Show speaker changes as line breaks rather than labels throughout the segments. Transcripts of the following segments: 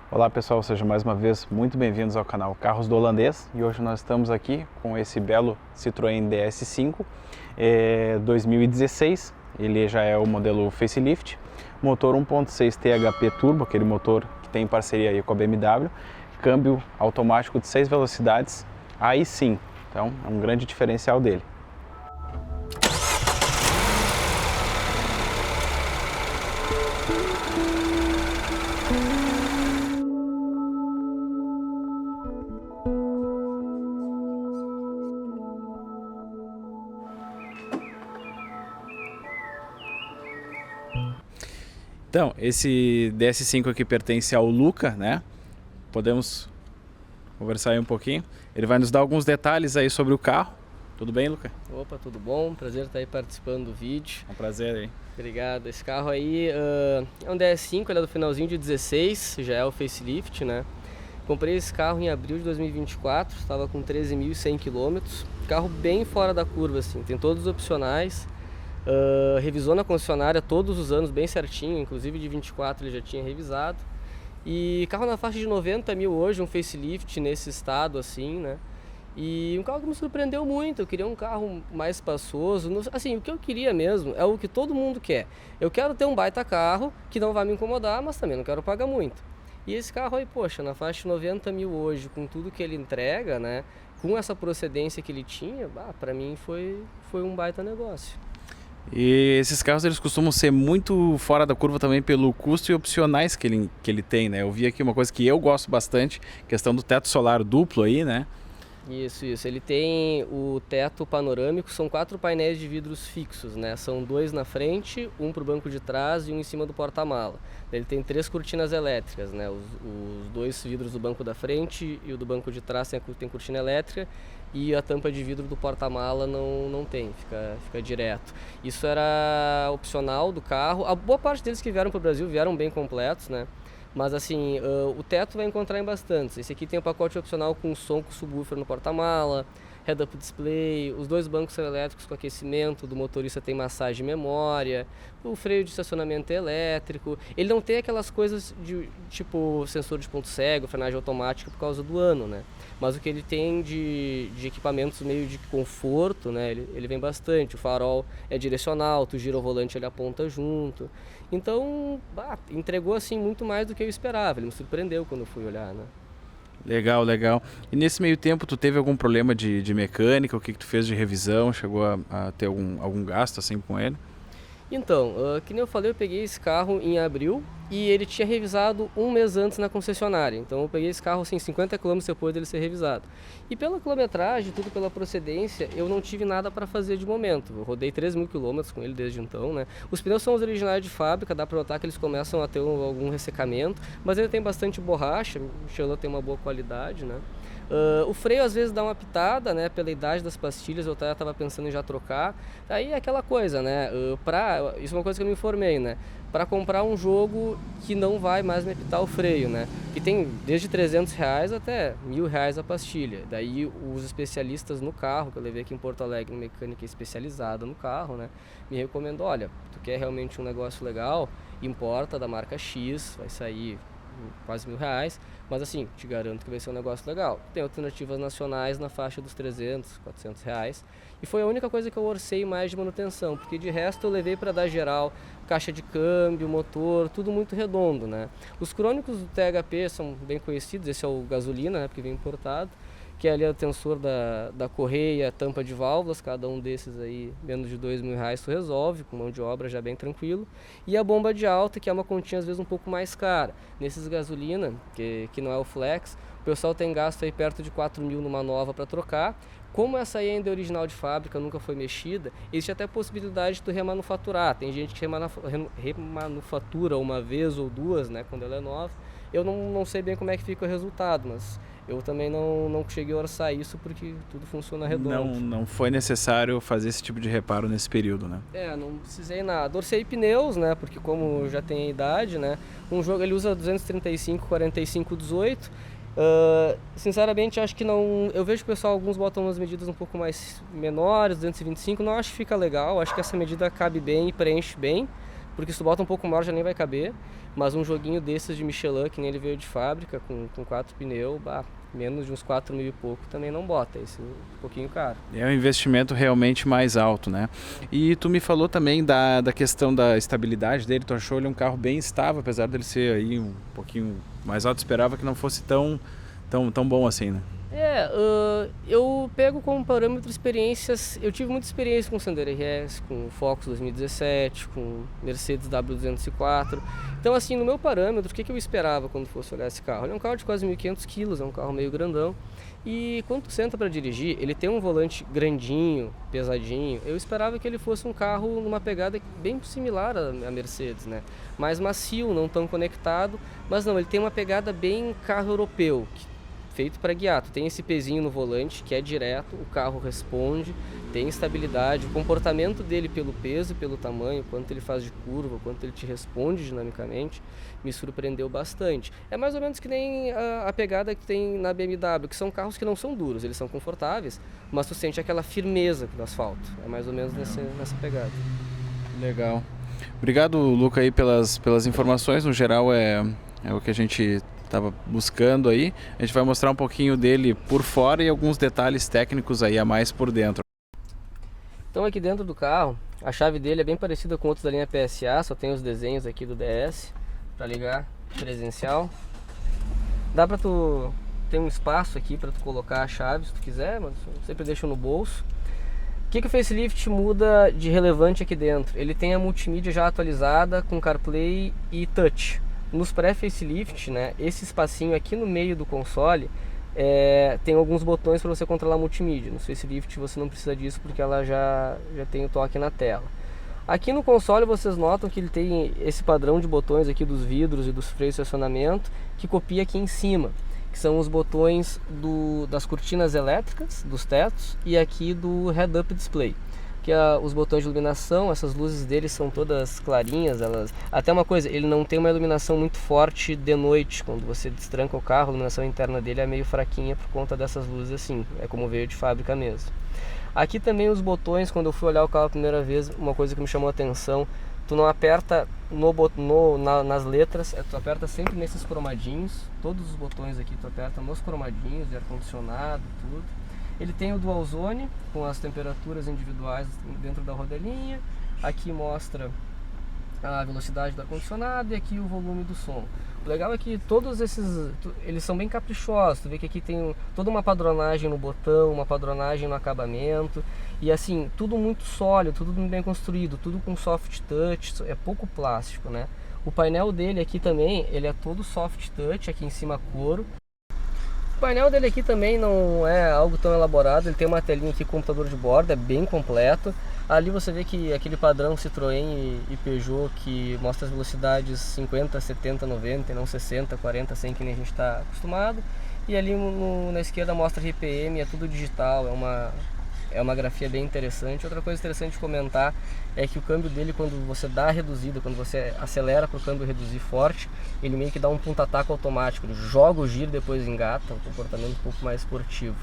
Olá pessoal, sejam mais uma vez muito bem-vindos ao canal Carros do Holandês e hoje nós estamos aqui com esse belo Citroën DS5 2016, ele já é o modelo facelift, motor 1.6 THP Turbo, aquele motor que tem parceria aí com a BMW, câmbio automático de 6 velocidades, aí sim, então é um grande diferencial dele. Então, esse DS5 aqui pertence ao Luca, né? Podemos conversar aí um pouquinho. Ele vai nos dar alguns detalhes aí sobre o carro. Tudo bem, Luca?
Opa, tudo bom? Prazer estar aí participando do vídeo.
É um prazer aí.
Obrigado. Esse carro aí é um DS5, ele é do finalzinho de 16, já é o facelift, né? Comprei esse carro em abril de 2024, estava com 13.100 km. Carro bem fora da curva, assim, tem todos os opcionais. Revisou na concessionária todos os anos bem certinho, inclusive de 24 ele já tinha revisado. E carro na faixa de 90 mil hoje, um facelift nesse estado assim, né? E um carro que me surpreendeu muito, eu queria um carro mais espaçoso. Assim, o que eu queria mesmo é o que todo mundo quer. Eu quero ter um baita carro que não vai me incomodar, mas também não quero pagar muito. E esse carro aí, poxa, na faixa de 90 mil hoje, com tudo que ele entrega, né? Com essa procedência que ele tinha, pra mim foi um baita negócio.
E esses carros eles costumam ser muito fora da curva também pelo custo e opcionais que ele tem, né? Eu vi aqui uma coisa que eu gosto bastante, questão do teto solar duplo aí, né?
Isso. Ele tem o teto panorâmico, são 4 painéis de vidros fixos, né? São 2 na frente, um para o banco de trás e um em cima do porta-mala. Ele tem 3 cortinas elétricas, né? Os 2 vidros do banco da frente e o do banco de trás tem cortina elétrica e a tampa de vidro do porta-mala não tem, fica direto. Isso era opcional do carro. A boa parte deles que vieram para o Brasil vieram bem completos, né? Mas assim, o teto vai encontrar em bastantes. Esse aqui tem o pacote opcional com som com subwoofer no porta-mala, head-up display, os 2 bancos são elétricos com aquecimento, do motorista tem massagem e memória, o freio de estacionamento é elétrico. Ele não tem aquelas coisas de tipo sensor de ponto cego, frenagem automática por causa do ano, né? Mas o que ele tem de equipamentos meio de conforto, né? Ele vem bastante. O farol é direcional, tu gira o volante, ele aponta junto. Então, entregou assim muito mais do que eu esperava. Ele me surpreendeu quando eu fui olhar, né?
Legal, legal. E nesse meio tempo tu teve algum problema de mecânica? O que tu fez de revisão? Chegou a ter algum gasto assim com ele?
Então, que nem eu falei, eu peguei esse carro em abril e ele tinha revisado um mês antes na concessionária. Então eu peguei esse carro assim, 50 km depois dele ser revisado. E pela quilometragem, tudo pela procedência, eu não tive nada para fazer de momento. Eu rodei 3.000 km com ele desde então, né? Os pneus são os originais de fábrica, dá para notar que eles começam a ter algum ressecamento, mas ele tem bastante borracha, o Michelin tem uma boa qualidade, né? O freio às vezes dá uma pitada, né? Pela idade das pastilhas, eu estava pensando em já trocar. Aí é aquela coisa, né? Isso é uma coisa que eu me informei, né? Para comprar um jogo que não vai mais me apitar o freio, né? Que tem desde R$300 até R$1.000 a pastilha. Daí os especialistas no carro, que eu levei aqui em Porto Alegre, mecânica especializada no carro, né? Me recomendou, olha, tu quer realmente um negócio legal, importa da marca X, vai sair quase R$1.000, mas assim, te garanto que vai ser um negócio legal. Tem alternativas nacionais na faixa dos R$300, R$400, e foi a única coisa que eu orcei mais de manutenção, porque de resto eu levei para dar geral, caixa de câmbio, motor, tudo muito redondo, né? Os crônicos do THP são bem conhecidos, esse é o gasolina, né, porque vem importado, que é ali o tensor da correia, tampa de válvulas, cada um desses aí, menos de R$2.000 tu resolve, com mão de obra já bem tranquilo. E a bomba de alta, que é uma continha às vezes um pouco mais cara. Nesses gasolina, que não é o flex, o pessoal tem gasto aí perto de 4.000 numa nova para trocar. Como essa aí ainda é original de fábrica, nunca foi mexida, existe até a possibilidade de tu remanufaturar. Tem gente que remanufatura uma vez ou duas, né, quando ela é nova. Eu não sei bem como é que fica o resultado, mas eu também não cheguei a orçar isso porque tudo funciona redondo.
Não foi necessário fazer esse tipo de reparo nesse período, né?
Não precisei nada. Orcei pneus, né? Porque como já tem a idade, né? Um jogo ele usa 235, 45, 18. Sinceramente, acho que não. Eu vejo que o pessoal, alguns botam umas medidas um pouco mais menores, 225. Não acho que fica legal. Acho que essa medida cabe bem e preenche bem. porque se tu bota um pouco maior já nem vai caber, mas um joguinho desses de Michelin, que nem ele veio de fábrica, com 4 pneus, menos de uns 4 mil e pouco também não bota, esse é um pouquinho caro.
É um investimento realmente mais alto, né? E tu me falou também da questão da estabilidade dele, tu achou ele um carro bem estável, apesar dele ser aí um pouquinho mais alto, esperava que não fosse tão bom assim, né?
Eu pego como parâmetro experiências, eu tive muita experiência com o Sandero RS, com o Focus 2017, com o Mercedes W204, então assim, no meu parâmetro, o que eu esperava quando fosse olhar esse carro? Ele é um carro de quase 1.500 kg, é um carro meio grandão, e quando tu senta para dirigir, ele tem um volante grandinho, pesadinho, eu esperava que ele fosse um carro numa pegada bem similar à Mercedes, né? Mais macio, não tão conectado, mas não, ele tem uma pegada bem carro europeu, feito para guiar. Tu tem esse pezinho no volante que é direto, o carro responde, tem estabilidade, o comportamento dele pelo peso e pelo tamanho, quanto ele faz de curva, quanto ele te responde dinamicamente, me surpreendeu bastante. É mais ou menos que nem a pegada que tem na BMW, que são carros que não são duros, eles são confortáveis, mas tu sente aquela firmeza do asfalto. É mais ou menos nessa pegada.
Legal. Obrigado, Luca, aí pelas informações. No geral é o que a gente estava buscando aí. A gente vai mostrar um pouquinho dele por fora e alguns detalhes técnicos aí a mais por dentro.
Então aqui dentro do carro, a chave dele é bem parecida com outros da linha PSA, só tem os desenhos aqui do DS para ligar presencial. Dá para tu ter um espaço aqui para tu colocar a chave se tu quiser, mas eu sempre deixo no bolso. O que o facelift muda de relevante aqui dentro? Ele tem a multimídia já atualizada com CarPlay e Touch. Nos pré-facelift, né, esse espacinho aqui no meio do console tem alguns botões para você controlar a multimídia. No facelift você não precisa disso porque ela já tem o toque na tela. Aqui no console vocês notam que ele tem esse padrão de botões aqui dos vidros e dos freios de estacionamento que copia aqui em cima, que são os botões das cortinas elétricas, dos tetos e aqui do head-up display. Que os botões de iluminação, essas luzes dele são todas clarinhas, até uma coisa, ele não tem uma iluminação muito forte de noite, quando você destranca o carro, a iluminação interna dele é meio fraquinha por conta dessas luzes assim, é como veio de fábrica mesmo. Aqui também os botões, quando eu fui olhar o carro a primeira vez, uma coisa que me chamou a atenção, tu não aperta nas letras, tu aperta sempre nesses cromadinhos, todos os botões aqui tu aperta nos cromadinhos, de ar-condicionado, tudo. Ele tem o Dual Zone, com as temperaturas individuais dentro da rodelinha. Aqui mostra a velocidade do ar-condicionado e aqui o volume do som. O legal é que todos esses, eles são bem caprichosos. Tu vê que aqui tem toda uma padronagem no botão, uma padronagem no acabamento. E assim, tudo muito sólido, tudo bem construído, tudo com soft touch, é pouco plástico, né? O painel dele aqui também, ele é todo soft touch, aqui em cima couro. O painel dele aqui também não é algo tão elaborado, ele tem uma telinha aqui com computador de bordo, é bem completo. Ali você vê que aquele padrão Citroën e Peugeot que mostra as velocidades 50, 70, 90 e não 60, 40, 100 que nem a gente está acostumado. E ali na esquerda mostra RPM, é tudo digital, é uma grafia bem interessante. Outra coisa interessante de comentar é que o câmbio dele, quando você dá a reduzida, quando você acelera para o câmbio reduzir forte, ele meio que dá um punta-taco automático, ele joga o giro e depois engata, um comportamento um pouco mais esportivo.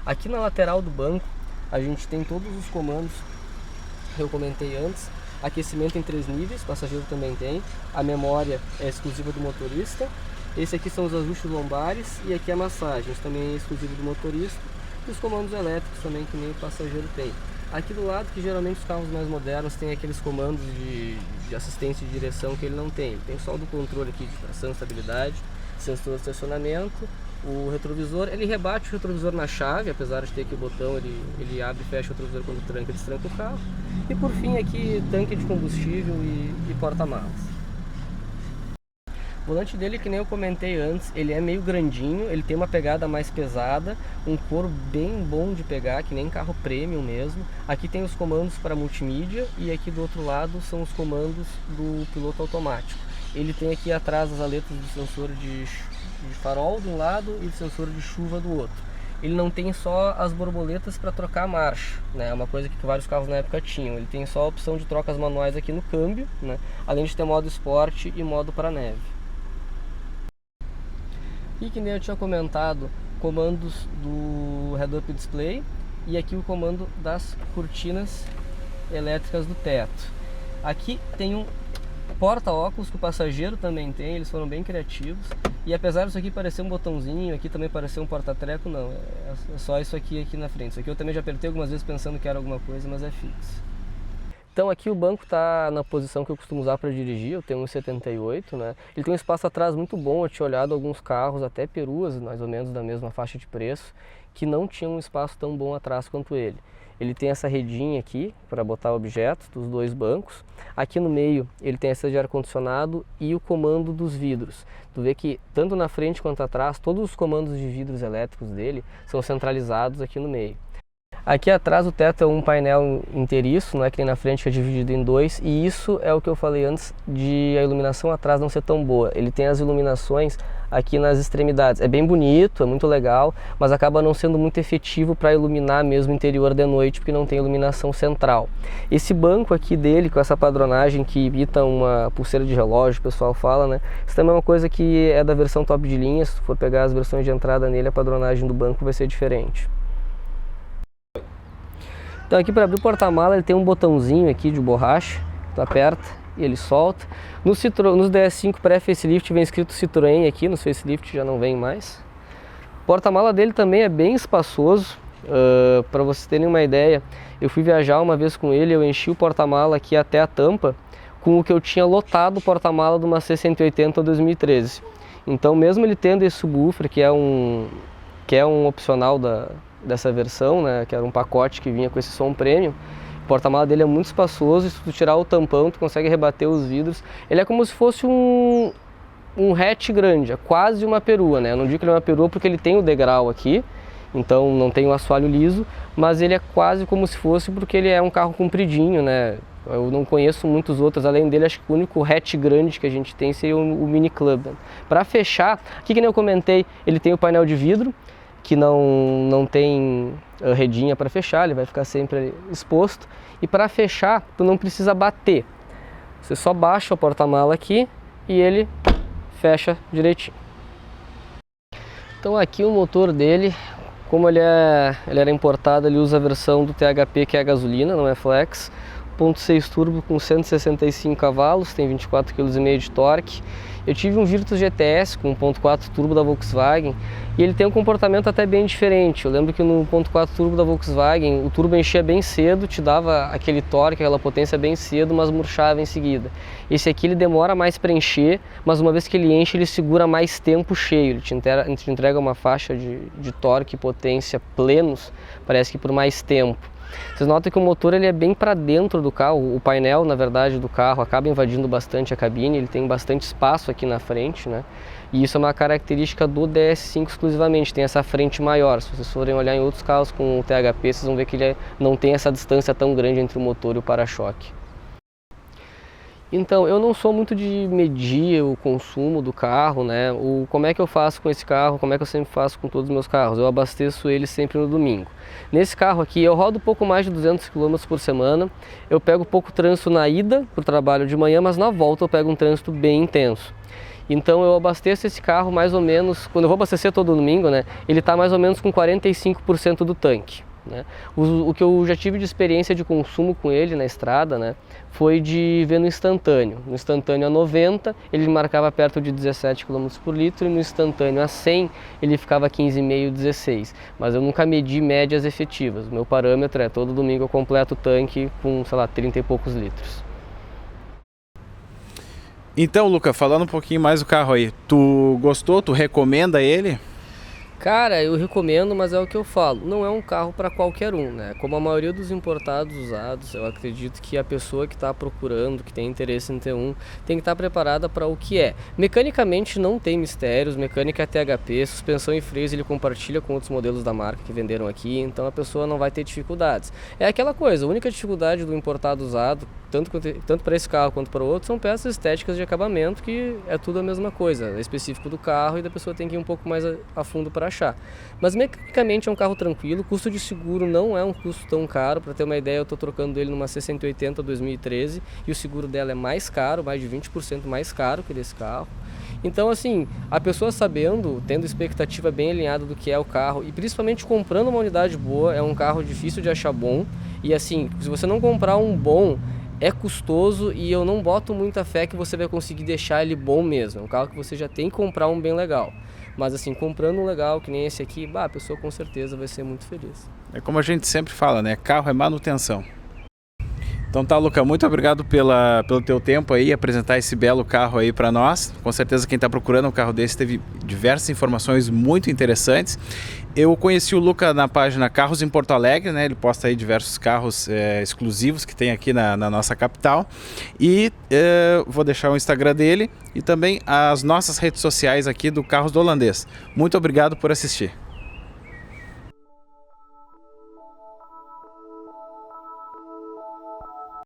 Aqui na lateral do banco a gente tem todos os comandos que eu comentei antes, aquecimento em 3 níveis, passageiro também tem, a memória é exclusiva do motorista, esse aqui são os ajustes lombares e aqui a massagem, isso também é exclusivo do motorista. E os comandos elétricos também, que nem o passageiro tem. Aqui do lado, que geralmente os carros mais modernos têm aqueles comandos de assistência de direção que ele não tem. Ele tem só o do controle aqui de tração e estabilidade, sensor de estacionamento, o retrovisor. Ele rebate o retrovisor na chave, apesar de ter aqui o botão, ele abre e fecha o retrovisor quando tranca e destranca o carro. E por fim aqui, tanque de combustível e porta-malas. O volante dele, que nem eu comentei antes, ele é meio grandinho, ele tem uma pegada mais pesada, um couro bem bom de pegar, que nem carro premium mesmo. Aqui tem os comandos para multimídia e aqui do outro lado são os comandos do piloto automático. Ele tem aqui atrás as aletas do sensor de farol de um lado e do sensor de chuva do outro. Ele não tem só as borboletas para trocar a marcha, né? É uma coisa que vários carros na época tinham. Ele tem só a opção de trocas manuais aqui no câmbio, né? Além de ter modo esporte e modo para neve. E que nem eu tinha comentado, comandos do head-up display e aqui o comando das cortinas elétricas do teto. Aqui tem porta-óculos que o passageiro também tem, eles foram bem criativos. E apesar disso aqui parecer um botãozinho, aqui também parecer um porta-treco, não, é só isso aqui na frente. Isso aqui eu também já apertei algumas vezes pensando que era alguma coisa, mas é fixo. Então aqui o banco está na posição que eu costumo usar para dirigir, eu tenho 1,78, né? Ele tem um espaço atrás muito bom, eu tinha olhado alguns carros, até peruas, mais ou menos da mesma faixa de preço, que não tinham um espaço tão bom atrás quanto ele. Ele tem essa redinha aqui para botar objetos dos dois bancos. Aqui no meio ele tem essa de ar-condicionado e o comando dos vidros. Tu vê que tanto na frente quanto atrás, todos os comandos de vidros elétricos dele são centralizados aqui no meio. Aqui atrás o teto é um painel inteiriço, não é que nem na frente que é dividido em dois, e isso é o que eu falei antes de a iluminação atrás não ser tão boa. Ele tem as iluminações aqui nas extremidades. É bem bonito, é muito legal, mas acaba não sendo muito efetivo para iluminar mesmo o interior de noite, porque não tem iluminação central. Esse banco aqui dele, com essa padronagem que imita uma pulseira de relógio, o pessoal fala, né? Isso também é uma coisa que é da versão top de linha. Se tu for pegar as versões de entrada nele, a padronagem do banco vai ser diferente. Então aqui para abrir o porta-mala ele tem um botãozinho aqui de borracha, tu aperta e ele solta. Nos DS5 pré-facelift vem escrito Citroën aqui, nos facelift já não vem mais. O porta-mala dele também é bem espaçoso, para vocês terem uma ideia, eu fui viajar uma vez com ele, eu enchi o porta-mala aqui até a tampa com o que eu tinha lotado o porta-mala de uma C180 2013. Então mesmo ele tendo esse subwoofer, que é um opcional dessa versão, né, que era um pacote que vinha com esse som premium, o porta-mala dele é muito espaçoso, e se tu tirar o tampão tu consegue rebater os vidros. Ele é como se fosse um hatch grande, é quase uma perua, né? Eu não digo que ele é uma perua porque ele tem o degrau aqui, então não tem o assoalho liso, mas ele é quase como se fosse porque ele é um carro compridinho, né? Eu não conheço muitos outros, além dele acho que o único hatch grande que a gente tem seria o Mini Club. Para fechar, aqui que nem eu comentei, ele tem o painel de vidro, que não tem redinha para fechar, ele vai ficar sempre exposto. E para fechar, tu não precisa bater. Você só baixa o porta-mala aqui e ele fecha direitinho. Então aqui o motor dele, como ele era importado, ele usa a versão do THP que é a gasolina, não é flex. 1.6 turbo com 165 cavalos, tem 24,5 kg de torque. Eu tive um Virtus GTS com 1.4 turbo da Volkswagen e ele tem um comportamento até bem diferente. Eu lembro que no 1.4 turbo da Volkswagen o turbo enchia bem cedo, te dava aquele torque, aquela potência bem cedo, mas murchava em seguida. Esse aqui ele demora mais para encher, mas uma vez que ele enche ele segura mais tempo cheio. Ele te entrega uma faixa de torque e potência plenos, parece que por mais tempo. Vocês notam que o motor ele é bem para dentro do carro, o painel na verdade do carro acaba invadindo bastante a cabine, ele tem bastante espaço aqui na frente, né? E isso é uma característica do DS5 exclusivamente, tem essa frente maior. Se vocês forem olhar em outros carros com o THP, vocês vão ver que ele não tem essa distância tão grande entre o motor e o para-choque. Então, eu não sou muito de medir o consumo do carro, né? Como é que eu faço com esse carro, como é que eu sempre faço com todos os meus carros? Eu abasteço ele sempre no domingo. Nesse carro aqui, eu rodo pouco mais de 200 km por semana, eu pego pouco trânsito na ida para o trabalho de manhã, mas na volta eu pego um trânsito bem intenso. Então eu abasteço esse carro mais ou menos, quando eu vou abastecer todo domingo, né? Ele está mais ou menos com 45% do tanque. Né? O que eu já tive de experiência de consumo com ele na estrada, né, foi de ver no instantâneo. No instantâneo a 90 ele marcava perto de 17 km por litro e no instantâneo a 100 ele ficava 15,5, 16. Mas eu nunca medi médias efetivas. O meu parâmetro é todo domingo eu completo o tanque com, sei lá, 30 e poucos litros.
Então, Luca, falando um pouquinho mais do carro aí, tu gostou? Tu recomenda ele?
Cara, eu recomendo, mas é o que eu falo, não é um carro para qualquer um, né? Como a maioria dos importados usados, eu acredito que a pessoa que está procurando, que tem interesse em ter um, tem que estar preparada para o que é. Mecanicamente não tem mistérios, mecânica é THP, suspensão e freios ele compartilha com outros modelos da marca que venderam aqui, então a pessoa não vai ter dificuldades. É aquela coisa, a única dificuldade do importado usado, tanto para esse carro quanto para o outro, são peças estéticas de acabamento, que é tudo a mesma coisa, é específico do carro e da pessoa tem que ir um pouco mais a fundo para achar. Mas mecanicamente é um carro tranquilo, o custo de seguro não é um custo tão caro. Para ter uma ideia, eu estou trocando ele numa C180 2013 e o seguro dela é mais caro, mais de 20% mais caro que desse carro. Então assim, a pessoa sabendo, tendo expectativa bem alinhada do que é o carro e principalmente comprando uma unidade boa, é um carro difícil de achar bom. E assim, se você não comprar um bom, é custoso e eu não boto muita fé que você vai conseguir deixar ele bom mesmo. É um carro que você já tem que comprar um bem legal. Mas assim, comprando um legal, que nem esse aqui, a pessoa com certeza vai ser muito feliz.
É como a gente sempre fala, né? Carro é manutenção. Então tá, Luca, muito obrigado pelo teu tempo aí, apresentar esse belo carro aí para nós. Com certeza quem está procurando um carro desse teve diversas informações muito interessantes. Eu conheci o Luca na página Carros em Porto Alegre, né? Ele posta aí diversos carros exclusivos que tem aqui na nossa capital. E vou deixar o Instagram dele e também as nossas redes sociais aqui do Carros do Holandês. Muito obrigado por assistir.